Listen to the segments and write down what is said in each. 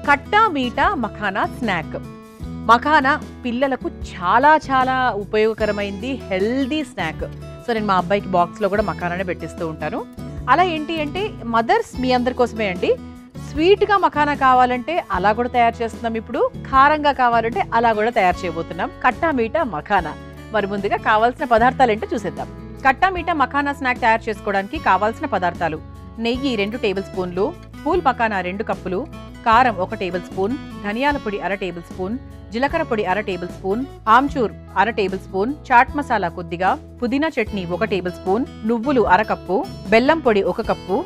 కట్టా మీఠా makhana snack. Makhana పిల్లలకు చాలా చాలా ఉపయోగకరమైంది, హెల్దీ స్నాక్. సో నేను మా అబ్బాయికి బాక్స్లో కూడా మఖానానే పెట్టిస్తూ ఉంటాను. అలా ఏంటి అంటే మదర్స్ మీ అందరి కోసమే అండి, స్వీట్గా మఖానా కావాలంటే అలా కూడా తయారు చేస్తున్నాం, ఇప్పుడు కారంగా కావాలంటే అలా కూడా తయారు చేయబోతున్నాం కట్టా మీఠా మఖానా. మరి ముందుగా కావాల్సిన పదార్థాలు ఏంటో చూసేద్దాం. కట్టా మీఠా మఖానా స్నాక్ తయారు చేసుకోవడానికి కావాల్సిన పదార్థాలు: నెయ్యి 2 టేబుల్ స్పూన్లు, పూల్ మఖానా 2 కప్పులు, కారం 1 టేబుల్ స్పూన్, ధనియాల పొడి 1/2 టేబుల్ స్పూన్, జీలకర్ర పొడి 1/2 tablespoon, amchur 1/2 tablespoon, chaat masala కొద్దిగా, పుదీనా చట్నీ 1 టేబుల్ స్పూన్, నువ్వులు 1/2 కప్పు, బెల్లం పొడి 1 కప్పు,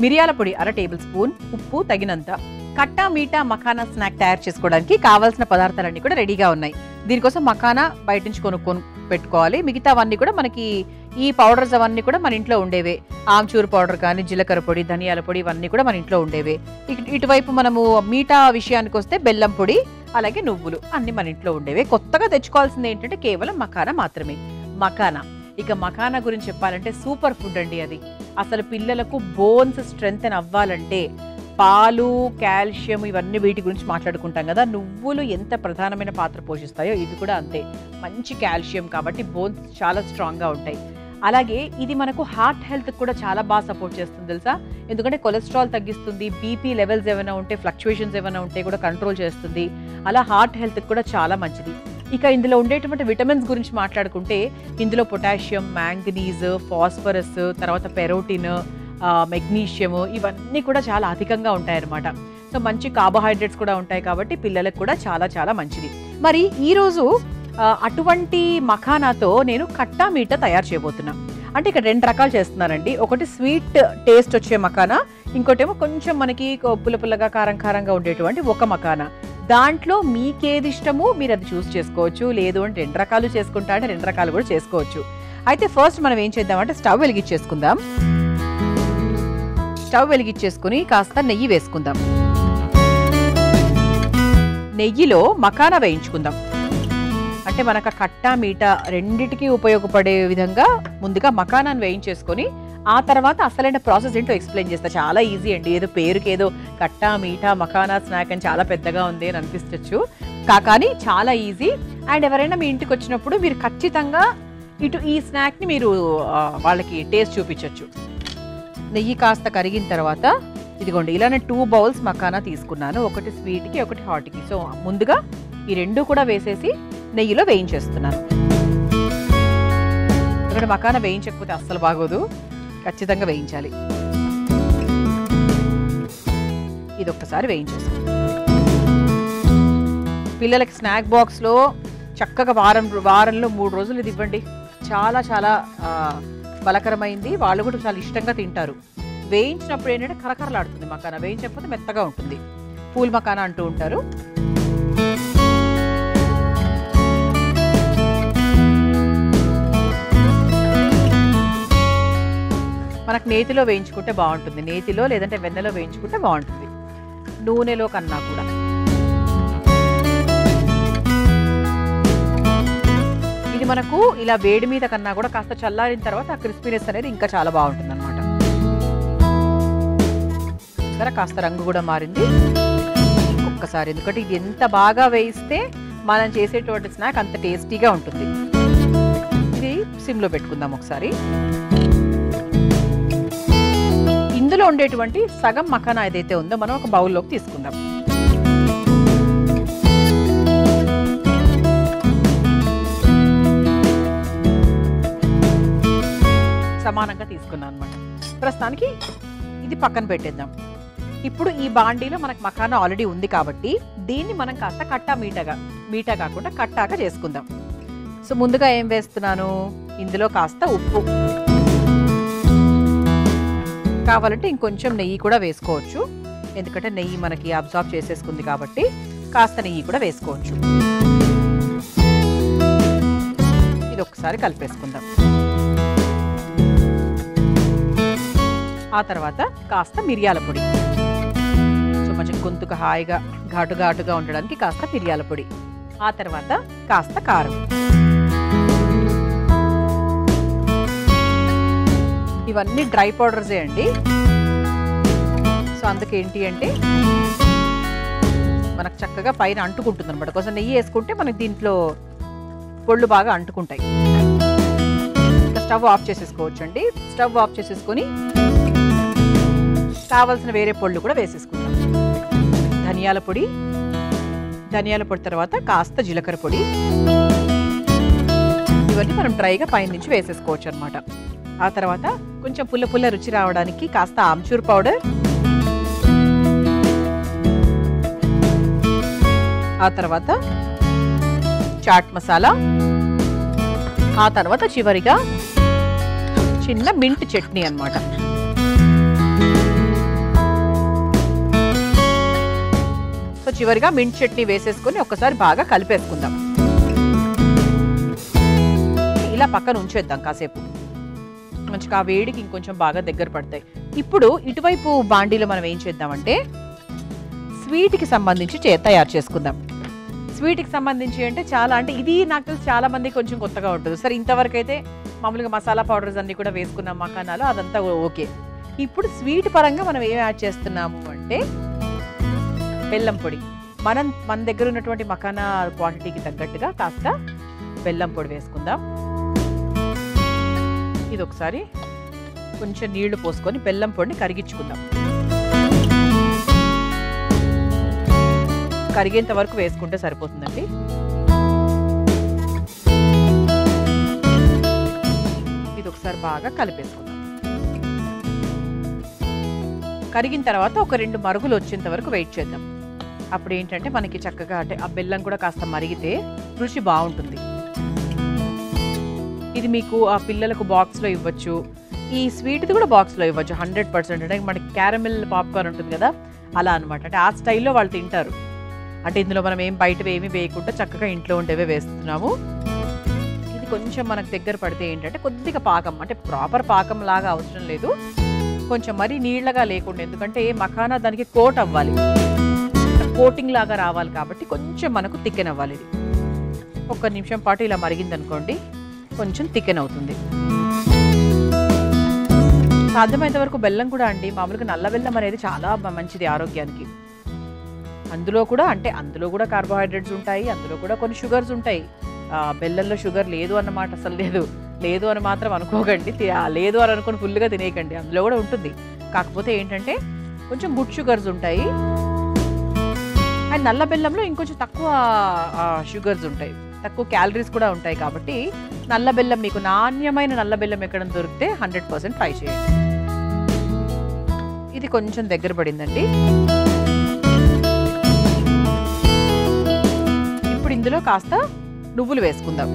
మిరియాల పొడి 1/2 టేబుల్ స్పూన్, ఉప్పు తగినంత. కట్టా మీఠా మఖానా స్నాక్ తయారు చేసుకోవడానికి కావాల్సిన పదార్థాలన్నీ కూడా రెడీగా ఉన్నాయి. దీనికోసం మఖానా బయట నుంచి కొనుక్కొని పెట్టుకోవాలి. మిగతావన్నీ కూడా మనకి ఈ పౌడర్స్ అవన్నీ కూడా మన ఇంట్లో ఉండేవే. ఆమ్చూర్ పౌడర్ కానీ, జీలకర్ర పొడి, ధనియాల పొడి ఇవన్నీ కూడా మన ఇంట్లో ఉండేవే. ఇటువైపు మనము మీఠా విషయానికి వస్తే బెల్లం పొడి, అలాగే నువ్వులు అన్ని మన ఇంట్లో ఉండేవే. కొత్తగా తెచ్చుకోవాల్సింది ఏంటంటే కేవలం మఖానా మాత్రమే. మఖానా, ఇక మఖానా గురించి చెప్పాలంటే సూపర్ ఫుడ్ అండి. అది అసలు పిల్లలకు బోన్స్ స్ట్రెంగ్తెన్ అవ్వాలంటే పాలు, కాల్షియం ఇవన్నీ వీటి గురించి మాట్లాడుకుంటాం కదా. నువ్వులు ఎంత ప్రధానమైన పాత్ర పోషిస్తాయో ఇవి కూడా అంతే. మంచి కాల్షియం కాబట్టి బోన్స్ చాలా స్ట్రాంగ్గా ఉంటాయి. అలాగే ఇది మనకు హార్ట్ హెల్త్ కూడా చాలా బాగా సపోర్ట్ చేస్తుంది తెలుసా. ఎందుకంటే కొలెస్ట్రాల్ తగ్గిస్తుంది, బీపీ లెవెల్స్ ఏమైనా ఉంటే, ఫ్లక్చువేషన్స్ ఏమైనా ఉంటే కూడా కంట్రోల్ చేస్తుంది. అలా హార్ట్ హెల్త్ కూడా చాలా మంచిది. ఇక ఇందులో ఉండేటువంటి విటమిన్స్ గురించి మాట్లాడుకుంటే ఇందులో పొటాషియం, మ్యాంగనీస్, ఫాస్ఫరస్, తర్వాత పెరోటిన్, మెగ్నీషియం ఇవన్నీ కూడా చాలా అధికంగా ఉంటాయన్నమాట. సో మంచి కార్బోహైడ్రేట్స్ కూడా ఉంటాయి కాబట్టి పిల్లలకు కూడా చాలా చాలా మంచిది. మరి ఈరోజు అటువంటి మఖానాతో నేను కట్టా మీఠా తయారు చేయబోతున్నా. అంటే ఇక్కడ 2 రకాలు చేస్తున్నానండి. ఒకటి స్వీట్ టేస్ట్ వచ్చే మఖానా, ఇంకోటేమో కొంచెం మనకి పుల్లపుల్లగా కారం కారంగా ఉండేటువంటి ఒక మఖానా. దాంట్లో మీకేది ఇష్టమో మీరు అది చూస్ చేసుకోవచ్చు. లేదు అంటే 2 రకాలు చేసుకుంటా అంటే 2 రకాలు కూడా చేసుకోవచ్చు. అయితే ఫస్ట్ మనం ఏం చేద్దామంటే స్టవ్ వెలిగించేసుకుందాం. స్టవ్ వెలిగించేసుకుని కాస్త నెయ్యి వేసుకుందాం. నెయ్యిలో మఖానా వేయించుకుందాం. అంటే మనకు కట్టా మీఠా రెండిటికి ఉపయోగపడే విధంగా ముందుగా మఖానాను వేయించేసుకొని ఆ తర్వాత అసలైన ప్రాసెస్ ఏంటో ఎక్స్ప్లెయిన్ చేస్తా. చాలా ఈజీ అండి. ఏదో పేరుకి ఏదో కట్టా మీఠా మఖానా స్నాక్ అని చాలా పెద్దగా ఉంది అని అనిపించవచ్చు, కానీ చాలా ఈజీ. అండ్ ఎవరైనా మీ ఇంటికి వచ్చినప్పుడు మీరు ఖచ్చితంగా ఈ స్నాక్ని మీరు వాళ్ళకి టేస్ట్ చూపించవచ్చు. నెయ్యి కాస్త కరిగిన తర్వాత ఇదిగోండి ఇలానే 2 బౌల్స్ మఖానా తీసుకున్నాను. ఒకటి స్వీట్కి, ఒకటి హాట్కి. సో ముందుగా ఈ 2 కూడా వేసేసి నెయ్యిలో వేయించేస్తున్నాను. ఇక్కడ మఖానా వేయించకపోతే అస్సలు బాగోదు, ఖచ్చితంగా వేయించాలి. ఇది ఒక్కసారి వేయించేస్తాను. పిల్లలకి స్నాక్ బాక్స్లో చక్కగా వారంలో 3 రోజులు ఇది ఇవ్వండి. చాలా చాలా బలకరమైంది, వాళ్ళు కూడా చాలా ఇష్టంగా తింటారు. వేయించినప్పుడు ఏంటంటే కరకరలాడుతుంది మఖానా, వేయించకపోతే మెత్తగా ఉంటుంది. పూల్ మఖానా అంటూ ఉంటారు. మనకు నేతిలో వేయించుకుంటే బాగుంటుంది, నేతిలో లేదంటే వెన్నెలో వేయించుకుంటే బాగుంటుంది, నూనెలో కన్నా కూడా. ఇది మనకు ఇలా వేడి మీద కన్నా కూడా కాస్త చల్లారిన తర్వాత ఆ క్రిస్పీనెస్ అనేది ఇంకా చాలా బాగుంటుంది అనమాట. సరే కాస్త రంగు కూడా మారింది. ఒక్కసారి ఎందుకంటే ఇది ఎంత బాగా వేయిస్తే మనం చేసేటువంటి స్నాక్ అంత టేస్టీగా ఉంటుంది. ఇది సిమ్లో పెట్టుకుందాం ఒకసారి. ఇందులో ఉండేటువంటి సగం మఖానా ఏదైతే ఉందో మనం ఒక బౌల్లోకి తీసుకుందాం. సమానంగా తీసుకున్నాను అనమాట. ప్రస్తుతానికి ఇది పక్కన పెట్టేద్దాం. ఇప్పుడు ఈ బాండీలో మనకు మఖానా ఆల్రెడీ ఉంది కాబట్టి దీన్ని మనం కాస్త కట్టా మీఠా కాకుండా కట్టాగా చేసుకుందాం. సో ముందుగా ఏం వేస్తున్నాను, ఇందులో కాస్త ఉప్పు, కావాలంటే ఇంకొంచెం నెయ్యి కూడా వేసుకోవచ్చు. ఎందుకంటే నెయ్యి మనకి అబ్జార్బ్ చేసేసుకుంది కాబట్టి కాస్త నెయ్యి కూడా వేసుకోవచ్చు. ఇది ఒకసారి కలిపేసుకుందాం. ఆ తర్వాత కాస్త మిరియాల పొడి, సో కొంచెం గొంతుకు హాయిగా ఘాటుగా ఉండడానికి కాస్త మిరియాల పొడి. ఆ తర్వాత కాస్త కారం. ఇవన్నీ డ్రై పౌడర్సే అండి. సో అందుకేంటి అంటే మనకు చక్కగా పైన అంటుకుంటుంది అనమాట. కొంచెం నెయ్యి వేసుకుంటే మనకి దీంట్లో పొళ్ళు బాగా అంటుకుంటాయి. ఇంకా స్టవ్ ఆఫ్ చేసేసుకోవచ్చు అండి. స్టవ్ ఆఫ్ చేసేసుకొని కావాల్సిన వేరే పొళ్ళు కూడా వేసేసుకుందాం. ధనియాల పొడి తర్వాత కాస్త జీలకర్ర పొడి, ఇవన్నీ మనం డ్రైగా పైన నుంచి వేసేసుకోవచ్చు అనమాట. ఆ తర్వాత కొంచెం పుల్ల రుచి రావడానికి కాస్త ఆమ్చూర్ పౌడర్, ఆ తర్వాత చాట్ మసాలా, ఆ తర్వాత చివరిగా చిన్న మింట్ చట్నీ అన్నమాట. సో చివరిగా మింట్ చట్నీ వేసేసుకొని ఒకసారి బాగా కలిపేసుకుందాం. ఇలా పక్కన ఉంచేద్దాం కాసేపు, మంచిగా ఆ వేడికి ఇంకొంచెం బాగా దగ్గర పడతాయి. ఇప్పుడు ఇటువైపు బాండీలో మనం ఏం చేద్దామంటే స్వీట్కి సంబంధించి తయారు చేసుకుందాం. స్వీట్కి సంబంధించి అంటే ఇది నాకు తెలిసి చాలా మంది కొంచెం కొత్తగా ఉంటుంది. సరే, ఇంతవరకు అయితే మామూలుగా మసాలా పౌడర్స్ అన్నీ కూడా వేసుకున్నాం మకానాలో, అదంతా ఓకే. ఇప్పుడు స్వీట్ పరంగా మనం ఏం యాడ్ చేస్తున్నాము అంటే బెల్లం పొడి. మన దగ్గర ఉన్నటువంటి మకానా క్వాంటిటీకి తగ్గట్టుగా కాస్త బెల్లం పొడి వేసుకుందాం. ఇది ఒకసారి కొంచెం నీళ్లు పోసుకొని బెల్లం పొడిని కరిగించుకుందాం. కరిగేంత వరకు వేసుకుంటే సరిపోతుందండి. ఇది ఒకసారి బాగా కలిపేసుకుందాం. కరిగిన తర్వాత ఒక 2 మరుగులు వచ్చేంత వరకు వెయిట్ చేద్దాం. అప్పుడు ఏంటంటే మనకి చక్కగా అంటే ఆ బెల్లం కూడా కాస్త మరిగితే రుచి బాగుంటుంది. ఇది మీకు ఆ పిల్లలకు బాక్స్లో ఇవ్వచ్చు, ఈ స్వీట్ది కూడా బాక్స్లో ఇవ్వచ్చు 100%. అంటే మనకి క్యారమెల్ పాప్కార్న్ ఉంటుంది కదా, అలా అనమాట. అంటే ఆ స్టైల్లో వాళ్ళు తింటారు. అంటే ఇందులో మనం ఏం బయటవి ఏమి వేయకుండా చక్కగా ఇంట్లో ఉండేవే వేస్తున్నాము. ఇది కొంచెం మనకు దగ్గర పడితే ఏంటంటే కొద్దిగా పాకం, అంటే ప్రాపర్ పాకం లాగా అవసరం లేదు, కొంచెం మరీ నీళ్లగా లేకుండా, ఎందుకంటే మఖానా దానికి కోట్ అవ్వాలి, కోటింగ్ లాగా రావాలి కాబట్టి కొంచెం మనకు థికెన్ అవ్వాలి. ఇది 1 నిమిషం పాటు ఇలా మరిగిందనుకోండి కొంచెం థికెన్ అవుతుంది. సాధ్యమైనంత వరకు బెల్లం కూడా అండి, మామూలుగా నల్ల బెల్లం అనేది చాలా మంచిది ఆరోగ్యానికి. అందులో కూడా కార్బోహైడ్రేట్స్ ఉంటాయి, అందులో కూడా కొన్ని షుగర్స్ ఉంటాయి. బెల్లంలో షుగర్ లేదు అన్నమాట అసలు లేదు అని మాత్రం అనుకోకండి, లేదు అని అనుకుని ఫుల్గా తినేయకండి, అందులో కూడా ఉంటుంది. కాకపోతే ఏంటంటే కొంచెం గుడ్ షుగర్స్ ఉంటాయి. అండ్ నల్ల బెల్లంలో ఇంకొంచెం తక్కువ షుగర్స్ ఉంటాయి, తక్కువ క్యాలరీస్ కూడా ఉంటాయి. కాబట్టి నల్ల బెల్లం, మీకు నాణ్యమైన నల్ల బెల్లం ఎక్కడ దొరికితే 100% ట్రై చేయండి. ఇది కొంచెం దగ్గర పడిందండి. ఇప్పుడు ఇందులో కాస్త నువ్వులు వేసుకుందాం.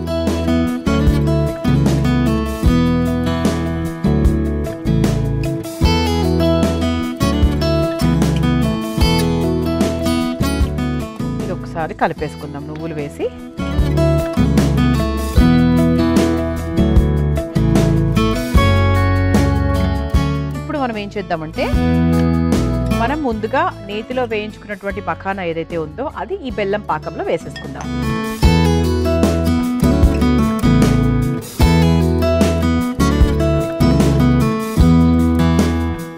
ఇది ఒకసారి కలిపేసుకుందాం నువ్వులు వేసి. ఇప్పుడు మనం ఏం చేద్దామంటే మనం ముందుగా నేతిలో వేయించుకున్నటువంటి మఖానా ఏదైతే ఉందో అది ఈ బెల్లం పాకంలో వేసేసుకుందాం.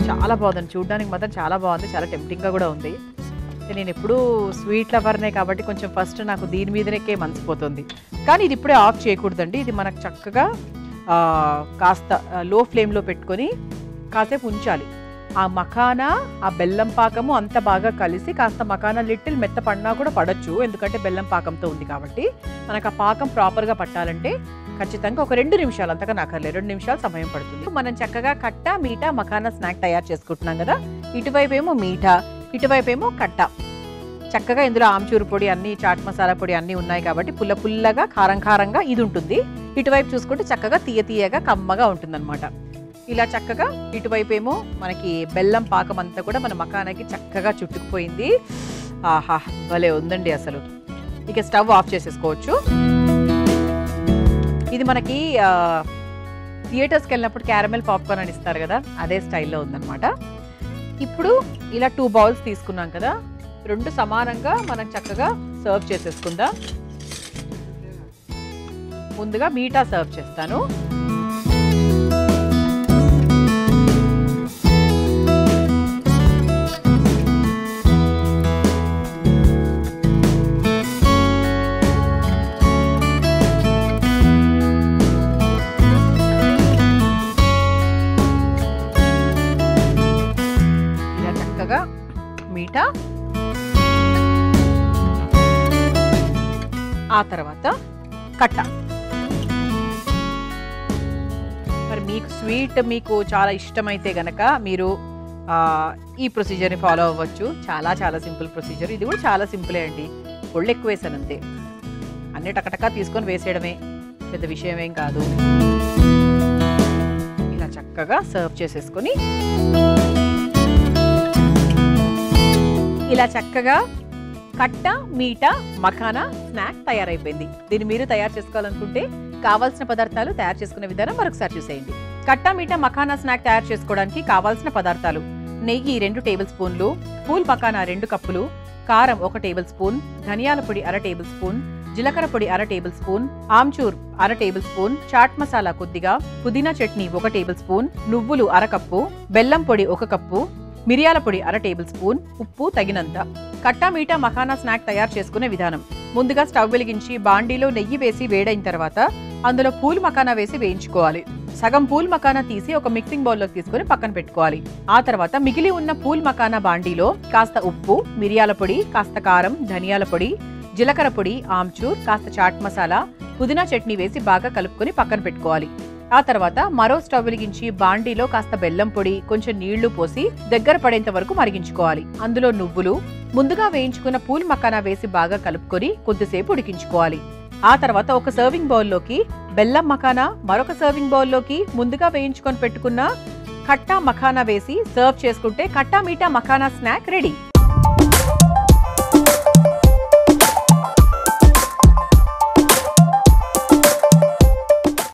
చాలా బాగుంది, చూడడానికి మాత్రం చాలా బాగుంది, చాలా టెంప్టింగ్గా కూడా ఉంది. నేను ఎప్పుడూ స్వీట్ లవర్నే కాబట్టి కొంచెం ఫస్ట్ నాకు దీని మీదనే మనసిపోతుంది. కానీ ఇది ఇప్పుడే ఆఫ్ చేయకూడదండి, ఇది మనకు చక్కగా కాస్త లో ఫ్లేమ్లో పెట్టుకొని కాసేపు ఉంచాలి. ఆ మఖానా ఆ బెల్లం పాకము అంత బాగా కలిసి కాస్త మఖానా లిటిల్ మెత్త పడినా కూడా పడచ్చు, ఎందుకంటే బెల్లం పాకంతో ఉంది కాబట్టి. మనకు ఆ పాకం ప్రాపర్గా పట్టాలంటే ఖచ్చితంగా ఒక 2 నిమిషాలు, అంతగా నాకర్లేదు 2 నిమిషాలు సమయం పడుతుంది. మనం చక్కగా కట్ట మీఠా మఖానా స్నాక్ తయారు చేసుకుంటున్నాం కదా, ఇటువైపు ఏమో మీఠా, ఇటువైపు ఏమో కట్ట. చక్కగా ఇందులో ఆమ్చూరు పొడి అన్ని, చాట్ మసాలా పొడి అన్నీ ఉన్నాయి కాబట్టి పుల్లగా కారంగా ఇది ఉంటుంది. ఇటువైపు చూసుకుంటే చక్కగా తీయగా కమ్మగా ఉంటుందన్నమాట. ఇలా చక్కగా ఇటువైపు ఏమో మనకి బెల్లం పాకం అంతా కూడా మన మఖానాకి చక్కగా చుట్టుకుపోయింది. ఆహా, భలే ఉందండి అసలు. ఇక స్టవ్ ఆఫ్ చేసేసుకోవచ్చు. ఇది మనకి థియేటర్స్కి వెళ్ళినప్పుడు క్యారమెల్ పాప్కార్న్ అని ఇస్తారు కదా, అదే స్టైల్లో ఉందన్నమాట. ఇప్పుడు ఇలా 2 బౌల్స్ తీసుకున్నాం కదా, 2 సమానంగా మనం చక్కగా సర్వ్ చేసేసుకుందాం. ముందుగా మీఠా సర్వ్ చేస్తాను. ఆ తర్వాత కట్ట. మరి మీకు స్వీట్ మీకు చాలా ఇష్టమైతే గనక మీరు ఈ ప్రొసీజర్ని ఫాలో అవ్వచ్చు. చాలా చాలా సింపుల్ ప్రొసీజర్. ఇది కూడా చాలా సింపులే అండి. ఒళ్ళు ఎక్కువ వేసాను అంతే. అన్ని టకటకా తీసుకొని వేసేయడమే, పెద్ద విషయం ఏం కాదు. ఇలా చక్కగా సర్వ్ చేసేసుకొని ఇలా చక్కగా కట్ట మీఠా మఖానా స్నాక్ తయారైపోయింది. దీన్ని మీరు తయారు చేసుకోవాలనుకుంటే కావాల్సిన పదార్థాలు, తయారు చేసుకునే విధానం మరొకసారి చూసేయండి. కట్ట మీఠా మఖానా స్నాక్ తయారు చేసుకోవడానికి కావాల్సిన పదార్థాలు: నెయ్యి 2 టేబుల్ స్పూన్లు, పూల్ మఖానా 2 కప్పులు, కారం 1 టేబుల్ స్పూన్, ధనియాల పొడి 1/2 టేబుల్ స్పూన్, జీలకర్ర పొడి 1/2 tablespoon, amchur 1/2 tablespoon, chaat masala కొద్దిగా, పుదీనా చట్నీ 1 టేబుల్ స్పూన్, నువ్వులు 1/2 కప్పు, బెల్లం పొడి 1 కప్పు, మిరియాల పొడి 1/2 టేబుల్ స్పూన్, ఉప్పు తగినంత. కట్టా మీఠా మఖానా స్నాక్ తయారు చేసుకునే విధానం: ముందుగా స్టవ్ వెలిగించి బాండీలో నెయ్యి వేసి వేడైన తర్వాత అందులో పూల్ మఖానా వేసి వేయించుకోవాలి. సగం పూల్ మఖానా తీసి ఒక మిక్సింగ్ బౌల్లోకి తీసుకొని పక్కన పెట్టుకోవాలి. ఆ తర్వాత మిగిలి ఉన్న పూల్ మఖానా బాండీలో కాస్త ఉప్పు, మిరియాల పొడి, కాస్త కారం, ధనియాల పొడి, జీలకర్ర పొడి, ఆమ్చూర్, కాస్త చాట్ మసాలా, పుదీనా చట్నీ వేసి బాగా కలుపుకొని పక్కన పెట్టుకోవాలి. ఆ తర్వాత మరో స్టవ్ వెలిగించి బాండీలో కాస్త బెల్లం పొడి, కొంచెం నీళ్లు పోసి దగ్గర పడేంత వరకు మరిగించుకోవాలి. అందులో నువ్వులు, ముందుగా వేయించుకున్న పూల్ మఖానా వేసి బాగా కలుపుకొని కొద్దిసేపు ఉడికించుకోవాలి. ఆ తర్వాత ఒక సర్వింగ్ బౌల్లోకి బెల్లం మఖానా, మరొక సర్వింగ్ బౌల్లోకి ముందుగా వేయించుకొని పెట్టుకున్న కట్టా మఖానా వేసి సర్వ్ చేసుకుంటే కట్టా మీఠా మఖానా స్నాక్ రెడీ.